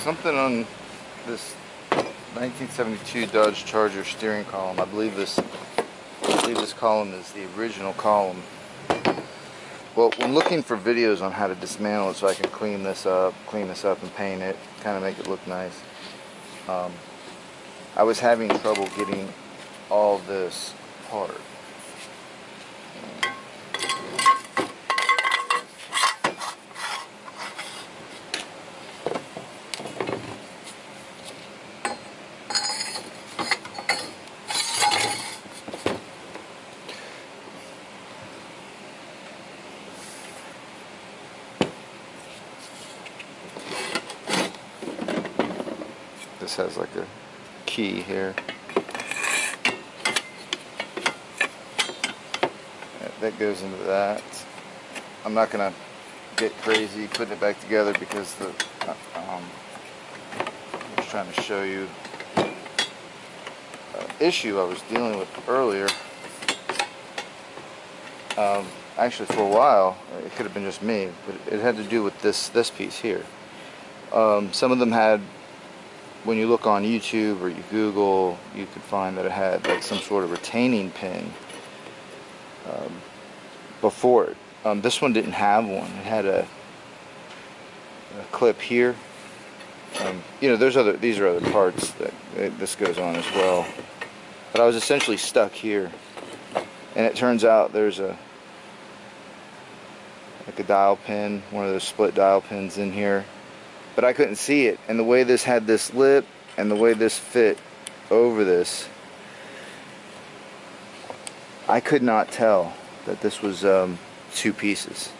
Something on this 1972 Dodge Charger steering column. I believe this column is the original column. Well, when looking for videos on how to dismantle it so I can clean this up and paint it, kind of make it look nice, I was having trouble getting all this apart. This has like a key here. That goes into that. I'm not gonna get crazy putting it back together because I was trying to show you an issue I was dealing with earlier. Actually, for a while, it could have been just me, but it had to do with this piece here. Some of them had, when you look on YouTube or you Google, you could find that it had like some sort of retaining pin before it. This one didn't have one. It had a clip here. You know, these are other parts that this goes on as well. But I was essentially stuck here, and it turns out there's like a dial pin, one of those split dial pins in here. But I couldn't see it, and the way this had this lip and the way this fit over this, I could not tell that this was two pieces.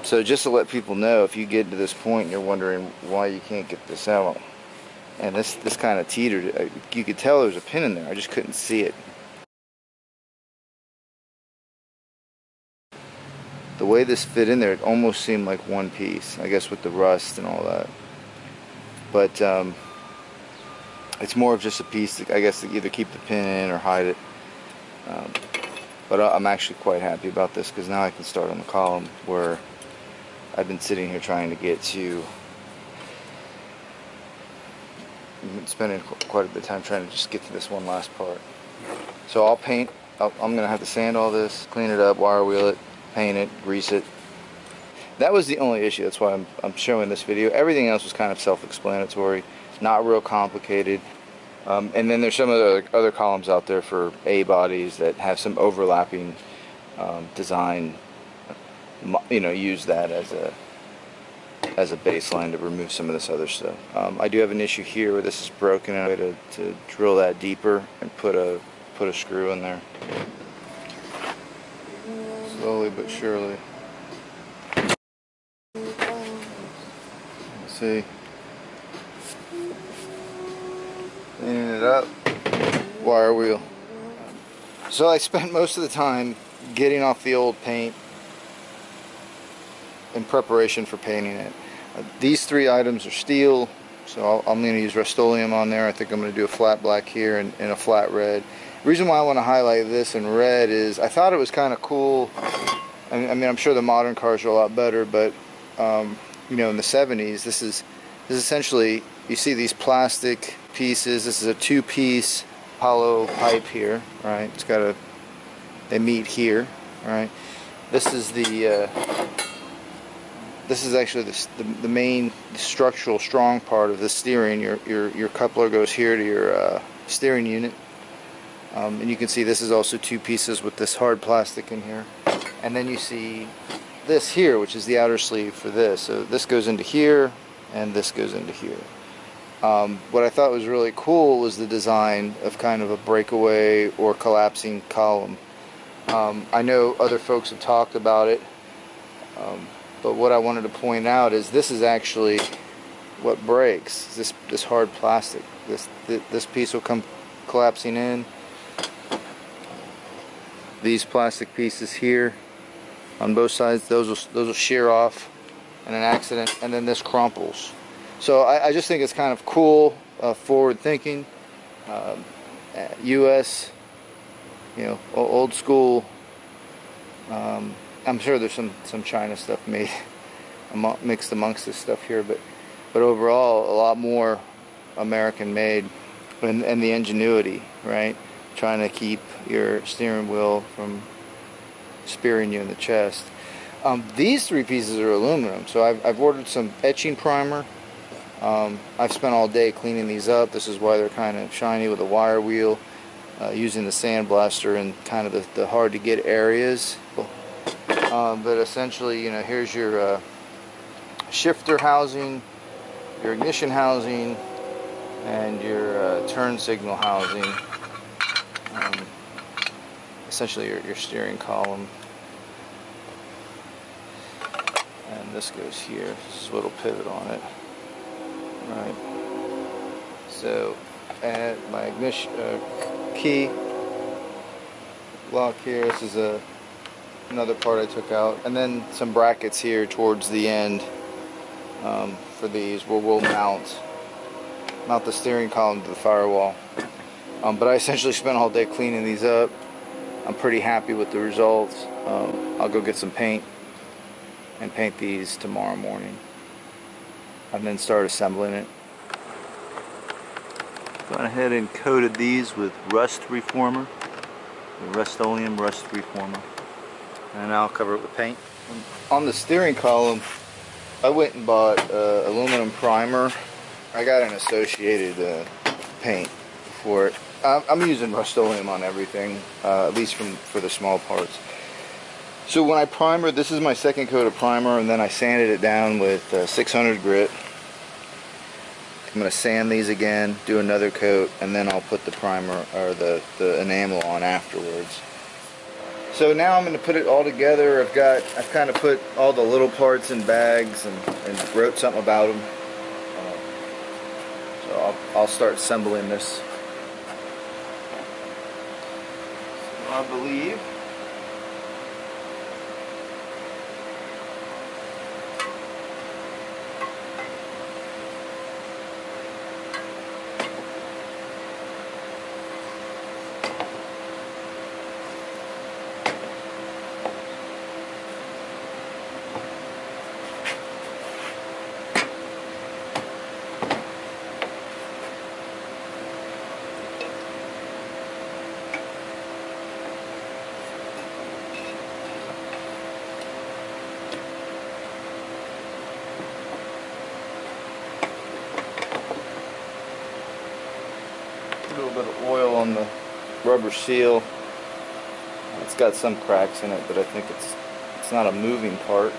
So just to let people know, if you get to this point and you're wondering why you can't get this out, and this kind of teetered, you could tell there was a pin in there, I just couldn't see it. The way this fit in there, it almost seemed like one piece, I guess with the rust and all that. But it's more of just a piece, I guess, to either keep the pin in or hide it. But I'm actually quite happy about this because now I can start on the column where I've been sitting here trying to get to. I've been spending quite a bit of time trying to just get to this one last part. So I'll paint. I'm going to have to sand all this, clean it up, wire wheel it, paint it, grease it. That was the only issue. That's why I'm showing this video. Everything else was kind of self-explanatory, not real complicated. And then there's some of the other columns out there for A bodies that have some overlapping design. You know, use that as a baseline to remove some of this other stuff. I do have an issue here where this is broken, and I had to drill that deeper and put a screw in there. Slowly but surely. Let's see. Cleaning it up. Wire wheel. So I spent most of the time getting off the old paint in preparation for painting it. These three items are steel, so I'm going to use Rust-Oleum on there. I think I'm going to do a flat black here and a flat red. The reason why I want to highlight this in red is I thought it was kind of cool. I mean, I'm sure the modern cars are a lot better, but you know, in the 70s, this is essentially, you see these plastic pieces. This is a two-piece hollow pipe here, right? It's got they meet here, right? This is this is actually the main structural strong part of the steering. Your coupler goes here to your steering unit. And you can see this is also two pieces with this hard plastic in here. And then you see this here, which is the outer sleeve for this. So this goes into here, and this goes into here. What I thought was really cool was the design of kind of a breakaway or collapsing column. I know other folks have talked about it, but what I wanted to point out is this is actually what breaks. This hard plastic. This piece will come collapsing in. These plastic pieces here on both sides, those will shear off in an accident, and then this crumples. So I just think it's kind of cool, forward thinking, U.S., you know, old school. I'm sure there's some China stuff mixed amongst this stuff here, but but overall a lot more American made, and the ingenuity, right? Trying to keep your steering wheel from spearing you in the chest. These three pieces are aluminum, so I've ordered some etching primer. I've spent all day cleaning these up. This is why they're kind of shiny with a wire wheel, using the sandblaster in kind of the hard to get areas. But essentially, you know, here's your shifter housing, your ignition housing, and your turn signal housing. Essentially your steering column. And this goes here. This is a little pivot on it. Right. So, add my ignition key lock here. This is another part I took out, and then some brackets here towards the end for these, where we'll mount the steering column to the firewall. But I essentially spent all day cleaning these up. I'm pretty happy with the results. I'll go get some paint and paint these tomorrow morning, and then start assembling it. Gone ahead and coated these with rust reformer, the Rust-Oleum rust reformer, and now I'll cover it with paint. On the steering column, I went and bought aluminum primer. I got an associated paint for it. I'm using Rust-Oleum on everything, at least for the small parts. So when I primer, this is my second coat of primer, and then I sanded it down with 600 grit. I'm going to sand these again, do another coat, and then I'll put the primer or the enamel on afterwards. So now I'm going to put it all together. I've kind of put all the little parts in bags and wrote something about them. So I'll start assembling this. So I believe a little bit of oil on the rubber seal. It's got some cracks in it, but I think it's not a moving part.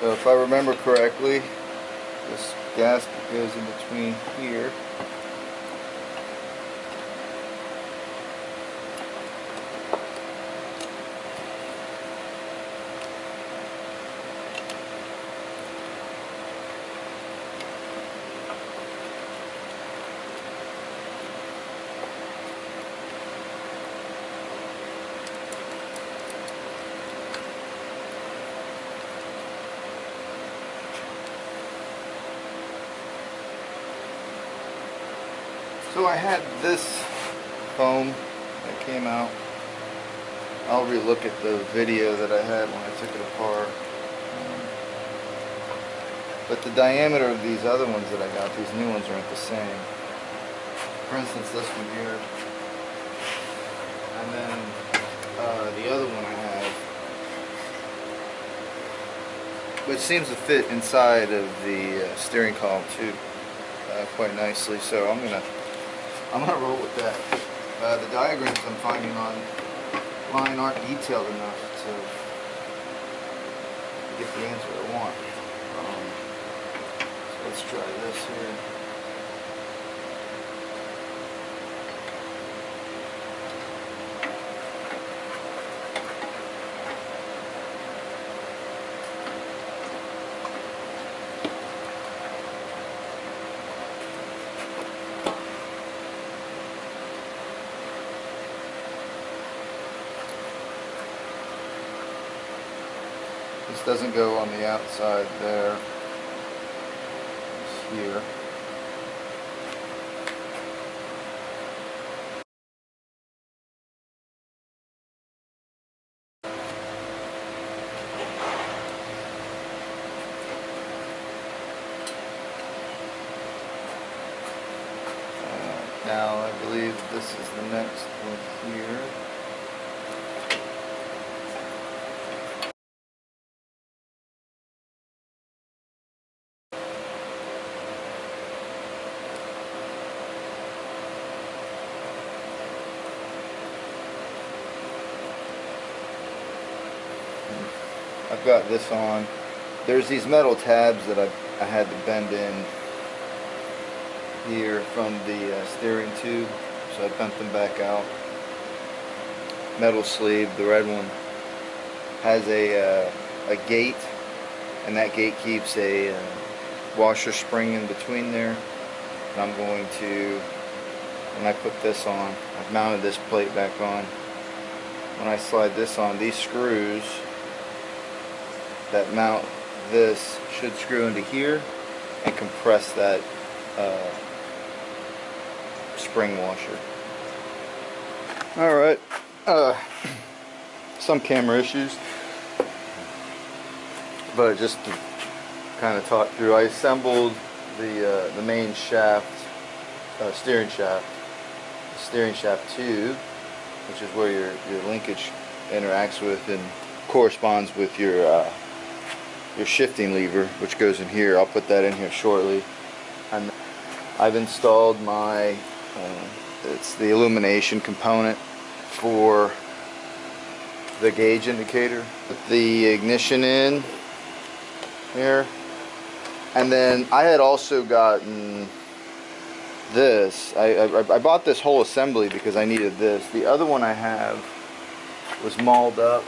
So if I remember correctly, this gasket goes in between here. So I had this foam that came out. I'll relook at the video that I had when I took it apart. But the diameter of these other ones that I got, these new ones, aren't the same. For instance, this one here. And then the other one I have, which seems to fit inside of the steering column too, quite nicely. So I'm gonna roll with that. The diagrams I'm finding online aren't detailed enough to get the answer I want. So let's try this here. This doesn't go on the outside there. It's here. Now I believe this is the next one here. I've got this on. There's these metal tabs that I had to bend in here from the steering tube, so I bent them back out. Metal sleeve, the red one, has a gate, and that gate keeps a washer spring in between there. And I'm going to, when I put this on, I've mounted this plate back on. When I slide this on, these screws that mount this should screw into here and compress that spring washer. Alright, some camera issues, but just to kind of talk through, I assembled the main shaft, steering shaft, the steering shaft tube, which is where your linkage interacts with and corresponds with your shifting lever, which goes in here. I'll put that in here shortly. And I've installed my it's the illumination component for the gauge indicator. Put the ignition in here, and then I had also gotten this. I bought this whole assembly because I needed this. The other one I have was mauled up,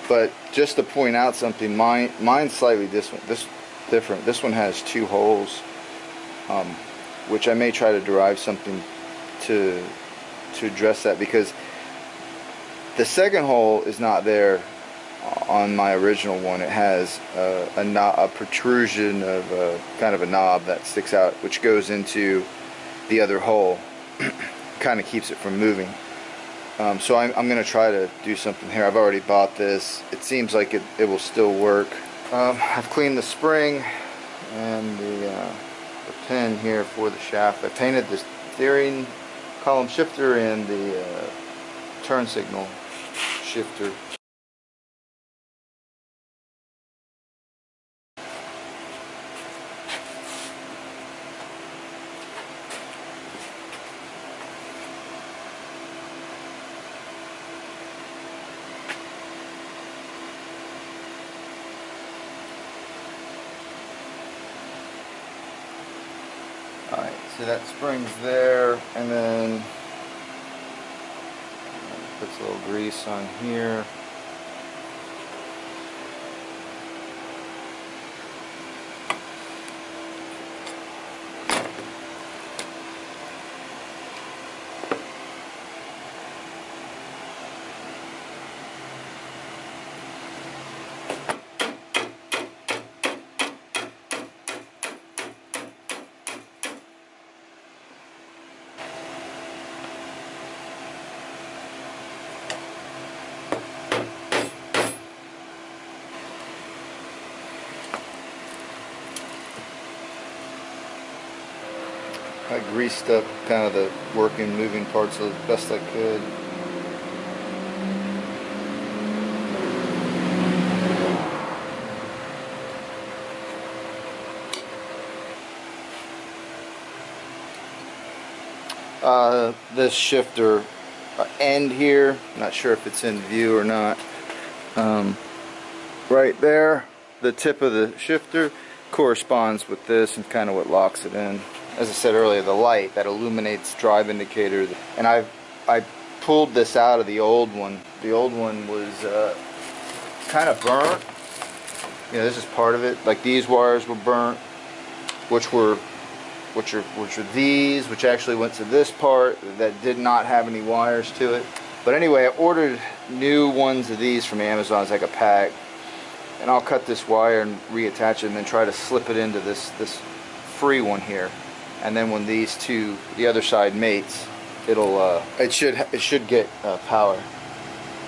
but just to point out something, mine's slightly different. This one has two holes, which I may try to derive something to address that, because the second hole is not there on my original one. It has a protrusion of kind of a knob that sticks out, which goes into the other hole, kind of keeps it from moving. So I'm going to try to do something here. I've already bought this. It seems like it will still work. I've cleaned the spring and the pin here for the shaft. I painted the steering column shifter and the turn signal shifter. Alright, so that spring's there, and then puts a little grease on here. I greased up kind of the working, moving parts as best I could. This shifter end here, not sure if it's in view or not. Right there, the tip of the shifter corresponds with this and kind of what locks it in. As I said earlier, the light that illuminates drive indicator, and I pulled this out of the old one. The old one was kind of burnt. You know, this is part of it. Like these wires were burnt, which are these, which actually went to this part that did not have any wires to it. But anyway, I ordered new ones of these from Amazon. It's like a pack, and I'll cut this wire and reattach it, and then try to slip it into this free one here. And then when these two, the other side mates, it should get power.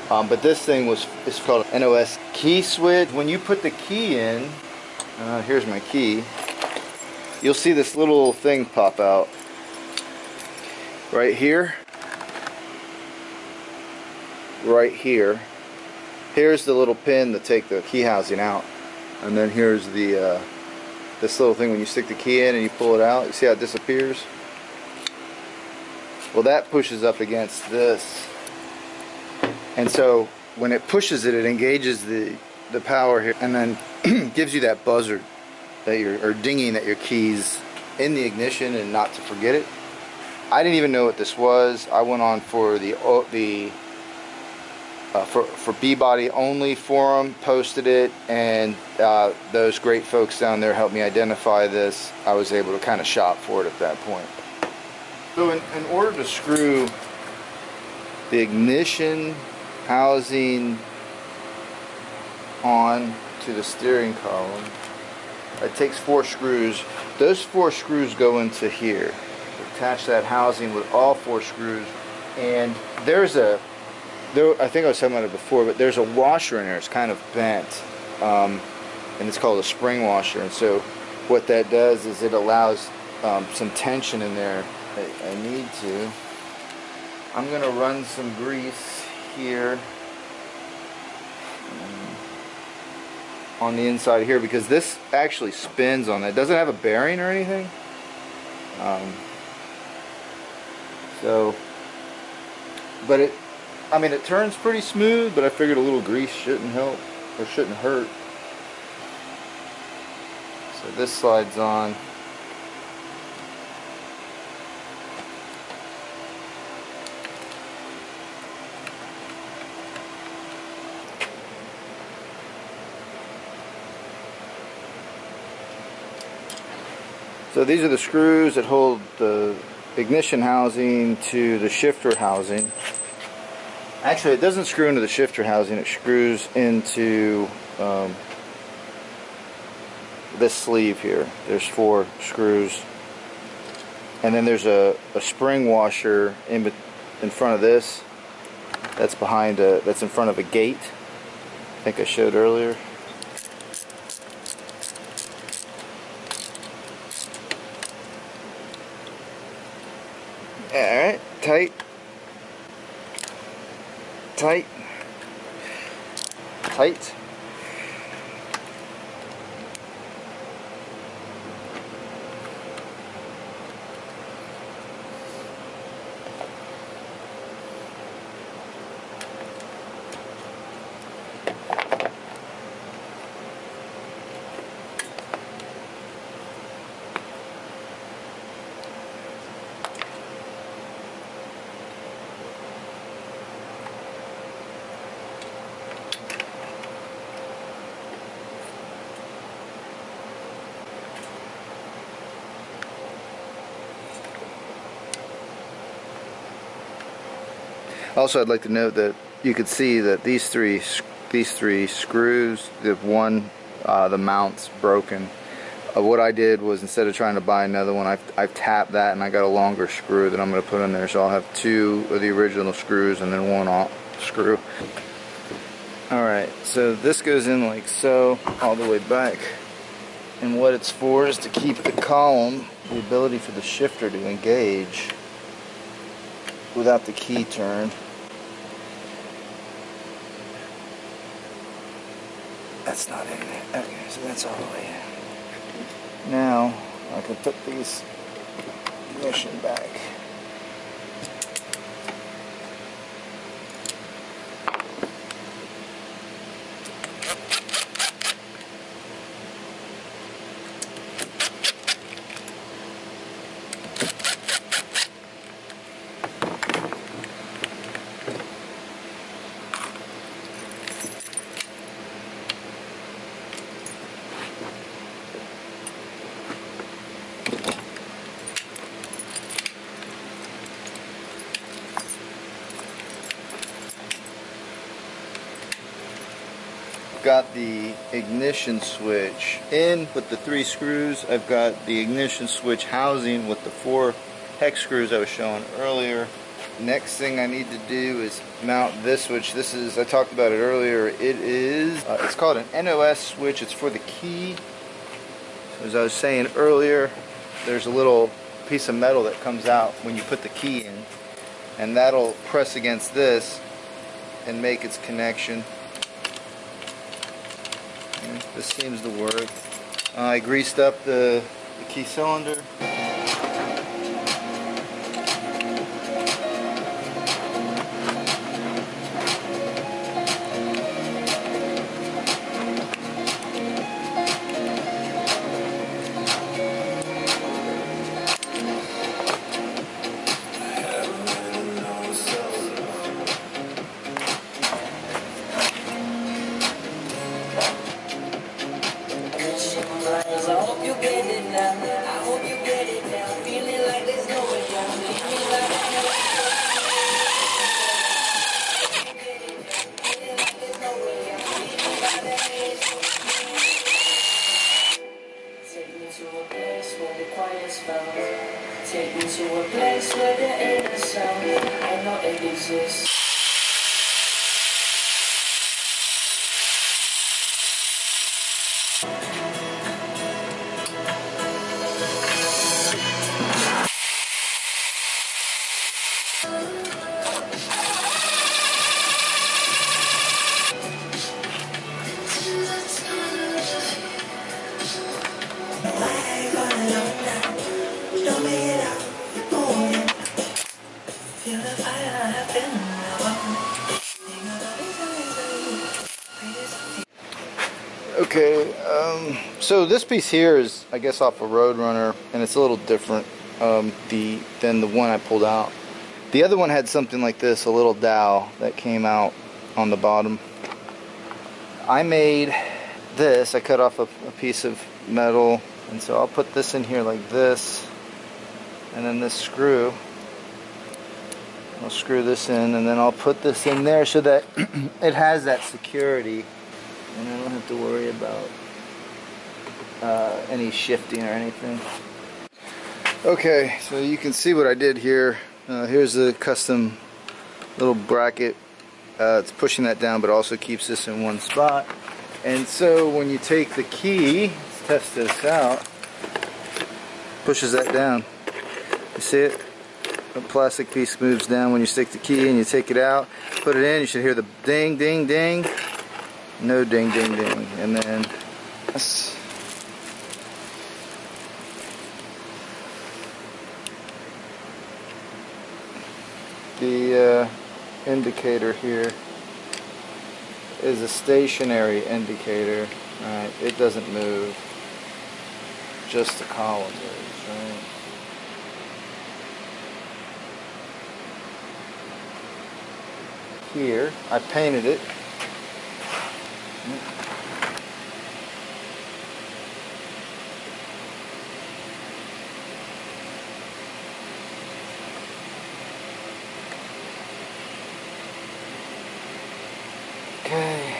But this thing is called an NOS key switch. When you put the key in, here's my key, you'll see this little thing pop out right here. Right here. Here's the little pin to take the key housing out, and then here's the this little thing when you stick the key in and you pull it out. You see how it disappears? Well, that pushes up against this, and so when it pushes it, it engages the power here, and then gives you that buzzer that or dinging that your key's in the ignition, and not to forget it. I didn't even know what this was. I went on for for B-Body Only forum, posted it, and those great folks down there helped me identify this. I was able to kind of shop for it at that point. So in order to screw the ignition housing on to the steering column, it takes 4 screws. Those 4 screws go into here. Attach that housing with all 4 screws, and I think I was talking about it before, but there's a washer in there. It's kind of bent, and it's called a spring washer. And so what that does is it allows some tension in there. I need to. I'm going to run some grease here on the inside here, because this actually spins on that. It doesn't have a bearing or anything. But it turns pretty smooth, but I figured a little grease shouldn't help, or shouldn't hurt. So this slides on. So these are the screws that hold the ignition housing to the shifter housing. Actually, it doesn't screw into the shifter housing, it screws into this sleeve here. There's 4 screws. And then there's a spring washer in front of this. That's that's in front of a gate. I think I showed earlier. Alright, tight. Tight. Tight. Also, I'd like to note that you could see that these three screws, the mount's broken. What I did was, instead of trying to buy another one, I've tapped that, and I got a longer screw that I'm going to put in there. So I'll have 2 of the original screws and then 1 off screw. Alright, so this goes in like so, all the way back. And what it's for is to keep the column, the ability for the shifter to engage without the key turn. That's not in there. Okay, so that's all the way in. Now I can put these ignition back. I've got the ignition switch in with the 3 screws. I've got the ignition switch housing with the 4 hex screws I was showing earlier. Next thing I need to do is mount this switch. This is, I talked about it earlier, it is, it's called an NOS switch. It's for the key. As I was saying earlier, there's a little piece of metal that comes out when you put the key in, and that'll press against this and make its connection. And this seems to work. I greased up the key cylinder. Take me to a place where there ain't a sound. I know it exists. Okay, so this piece here is, I guess, off a Roadrunner, and it's a little different than the one I pulled out. The other one had something like this, a little dowel that came out on the bottom. I made this, I cut off a piece of metal, and so I'll put this in here like this, and then this screw, I'll screw this in, and then I'll put this in there so that it has that security, and I don't have to worry about any shifting or anything. Okay, so you can see what I did here. Here's the custom little bracket. It's pushing that down, but also keeps this in one spot. And so when you take the key, let's test this out, pushes that down. You see it? The plastic piece moves down when you stick the key and you take it out, put it in, you should hear the ding, ding, ding. No ding, ding, ding. And then the indicator here is a stationary indicator. Right? It doesn't move. Just the column moves, right? Here, I painted it. Okay.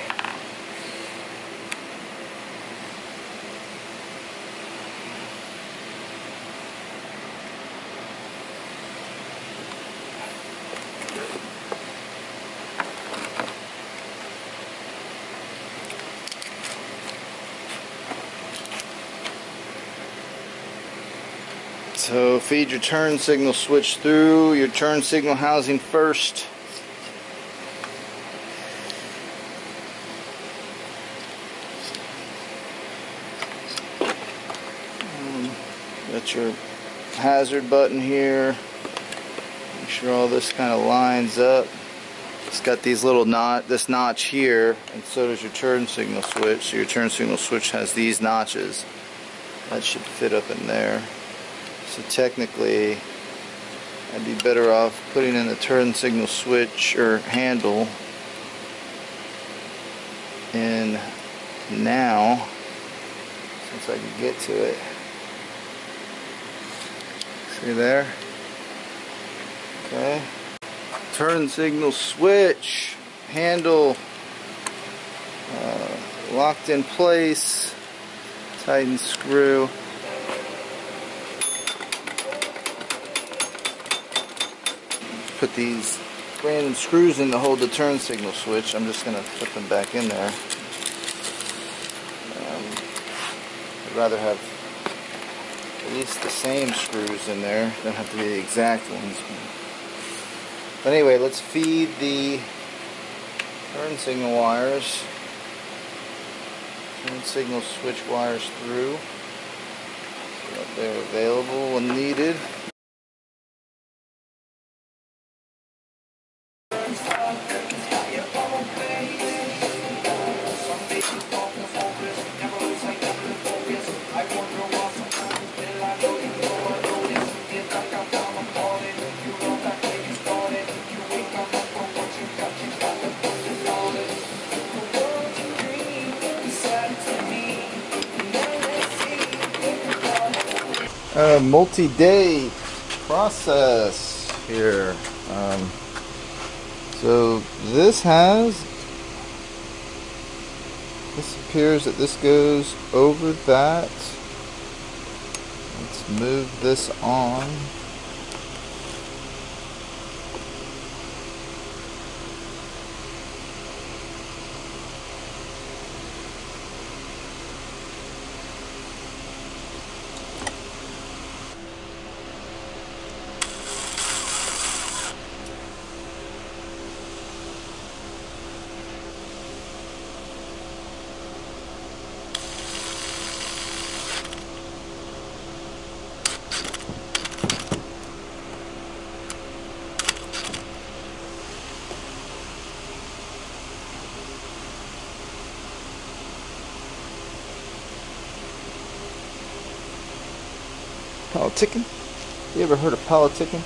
So feed your turn signal switch through your turn signal housing first. Got your hazard button here. Make sure all this kind of lines up. It's got these little this notch here, and so does your turn signal switch. So your turn signal switch has these notches. That should fit up in there. So technically, I'd be better off putting in the turn signal switch or handle in now, since I can get to it. See there? Okay. Turn signal switch, handle Locked in place, tighten screw. Put these random screws in to hold the turn signal switch. I'm just going to put them back in there. I'd rather have at least the same screws in there. Don't have to be the exact ones. But anyway, let's feed the turn signal wires, turn signal switch wires through so that they're available when needed. Multi-day process here. So this appears that this goes over that. Let's move this on. Politicking? You ever heard of politicking?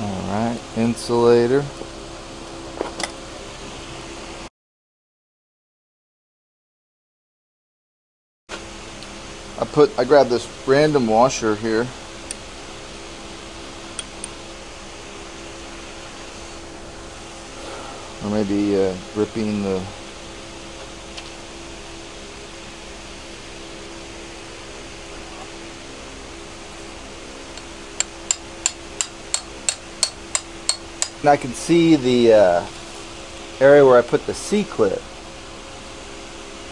Alright, insulator. I grabbed this random washer here. Or maybe ripping the and I can see the area where I put the C-clip.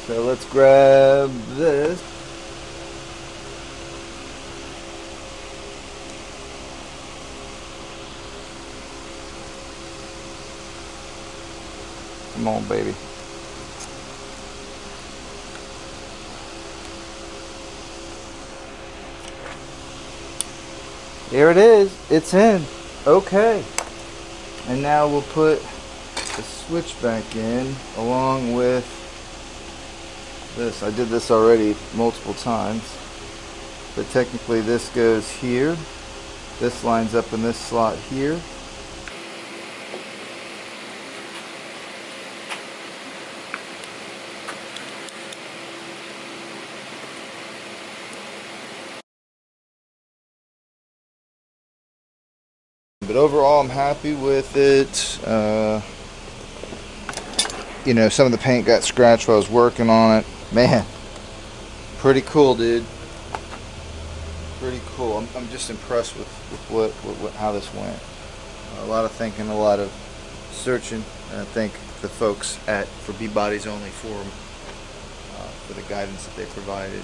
So let's grab this. Come on, baby. Here it is. It's in. Okay. And now we'll put the switch back in along with this. I did this already multiple times, but technically this goes here. This lines up in this slot here. But overall, I'm happy with it. You know, some of the paint got scratched while I was working on it. Man, pretty cool, dude. Pretty cool. I'm just impressed with how this went. A lot of thinking, a lot of searching, and I thank the folks at For B Bodies Only Forum for the guidance that they provided.